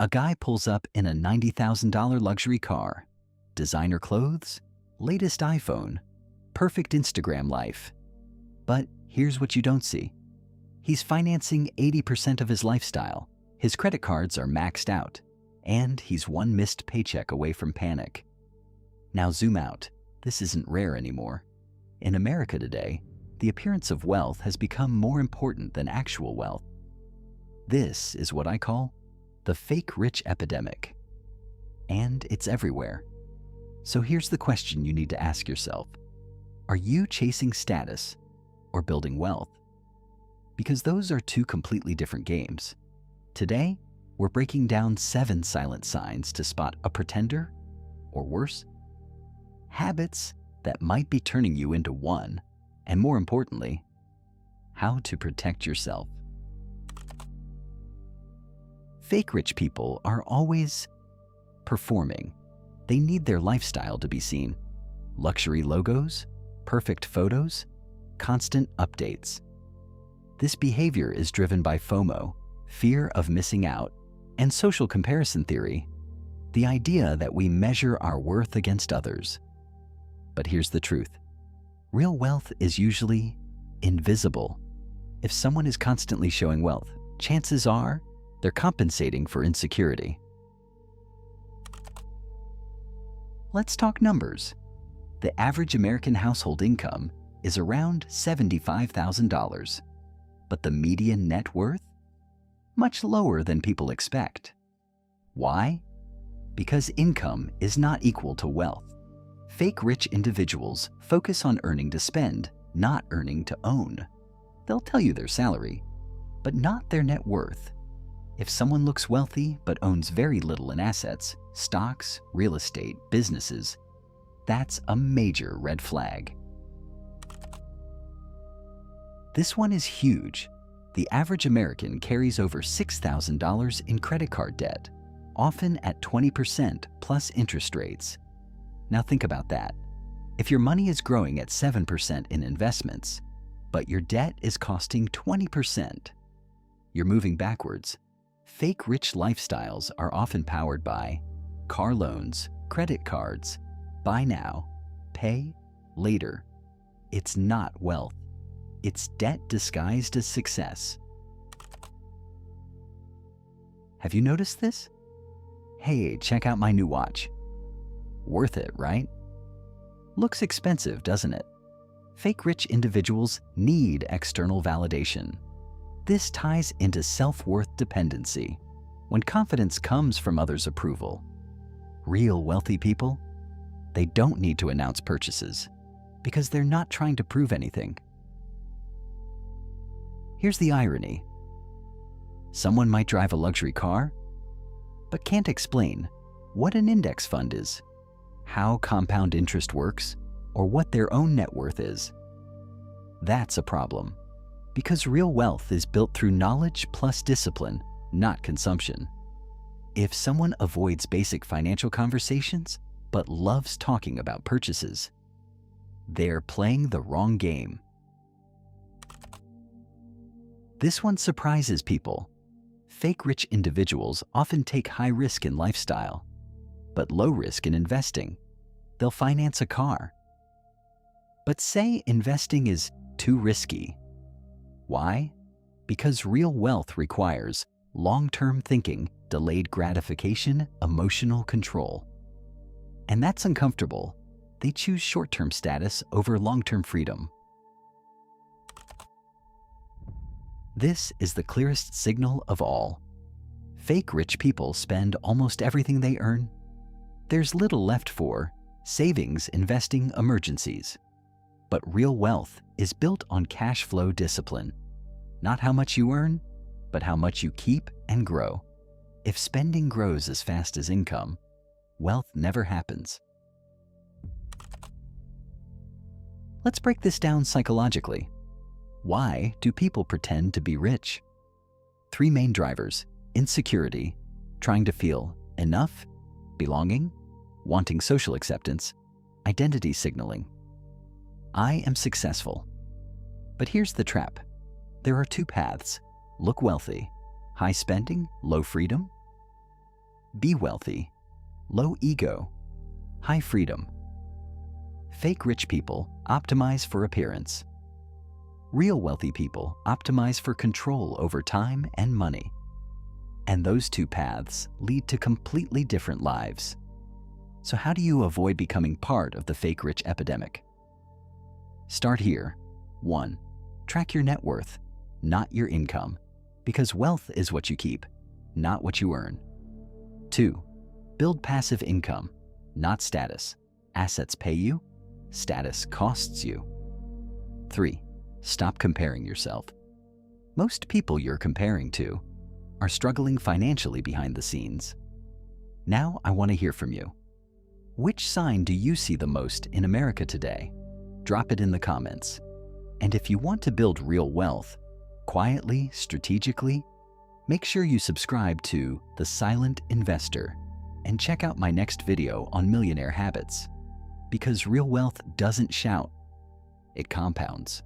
A guy pulls up in a $90,000 luxury car, designer clothes, latest iPhone, perfect Instagram life. But here's what you don't see. He's financing 80% of his lifestyle. His credit cards are maxed out, and he's one missed paycheck away from panic. Now zoom out. This isn't rare anymore. In America today, the appearance of wealth has become more important than actual wealth. This is what I call the fake rich epidemic. And it's everywhere. So here's the question you need to ask yourself. Are you chasing status or building wealth? Because those are two completely different games. Today, we're breaking down 7 silent signs to spot a pretender, or worse, habits that might be turning you into one, and more importantly, how to protect yourself. Fake rich people are always performing. They need their lifestyle to be seen. Luxury logos, perfect photos, constant updates. This behavior is driven by FOMO, fear of missing out, and social comparison theory, the idea that we measure our worth against others. But here's the truth. Real wealth is usually invisible. If someone is constantly showing wealth, chances are they're compensating for insecurity. Let's talk numbers. The average American household income is around $75,000, but the median net worth? Much lower than people expect. Why? Because income is not equal to wealth. Fake rich individuals focus on earning to spend, not earning to own. They'll tell you their salary, but not their net worth. If someone looks wealthy but owns very little in assets, stocks, real estate, businesses, that's a major red flag. This one is huge. The average American carries over $6,000 in credit card debt, often at 20% plus interest rates. Now think about that. If your money is growing at 7% in investments, but your debt is costing 20%, you're moving backwards. Fake rich lifestyles are often powered by car loans, credit cards, buy now, pay later. It's not wealth. It's debt disguised as success. Have you noticed this? Hey, check out my new watch. Worth it, right? Looks expensive, doesn't it? Fake rich individuals need external validation. This ties into self-worth dependency, when confidence comes from others' approval. Real wealthy people, they don't need to announce purchases because they're not trying to prove anything. Here's the irony. Someone might drive a luxury car, but can't explain what an index fund is, how compound interest works, or what their own net worth is. That's a problem, because real wealth is built through knowledge plus discipline, not consumption. If someone avoids basic financial conversations, but loves talking about purchases, they're playing the wrong game. This one surprises people. Fake rich individuals often take high risk in lifestyle, but low risk in investing. They'll finance a car. But say investing is too risky. Why? Because real wealth requires long-term thinking, delayed gratification, emotional control. And that's uncomfortable. They choose short-term status over long-term freedom. This is the clearest signal of all. Fake rich people spend almost everything they earn. There's little left for savings, investing, emergencies. But real wealth is built on cash flow discipline. Not how much you earn, but how much you keep and grow. If spending grows as fast as income, wealth never happens. Let's break this down psychologically. Why do people pretend to be rich? 3 main drivers: insecurity, trying to feel enough, belonging, wanting social acceptance, identity signaling. I am successful. But here's the trap. There are 2 paths: look wealthy, high spending, low freedom. Be wealthy. Low ego. High freedom. Fake rich people optimize for appearance. Real wealthy people optimize for control over time and money. And those two paths lead to completely different lives. So how do you avoid becoming part of the fake rich epidemic? Start here. 1. Track your net worth, not your income, because wealth is what you keep, not what you earn. 2. Build passive income, not status. Assets pay you, status costs you. 3. Stop comparing yourself. Most people you're comparing to are struggling financially behind the scenes. Now I want to hear from you. Which sign do you see the most in America today? Drop it in the comments. And if you want to build real wealth, quietly, strategically, make sure you subscribe to The Silent Investor and check out my next video on Millionaire Habits. Because real wealth doesn't shout, it compounds.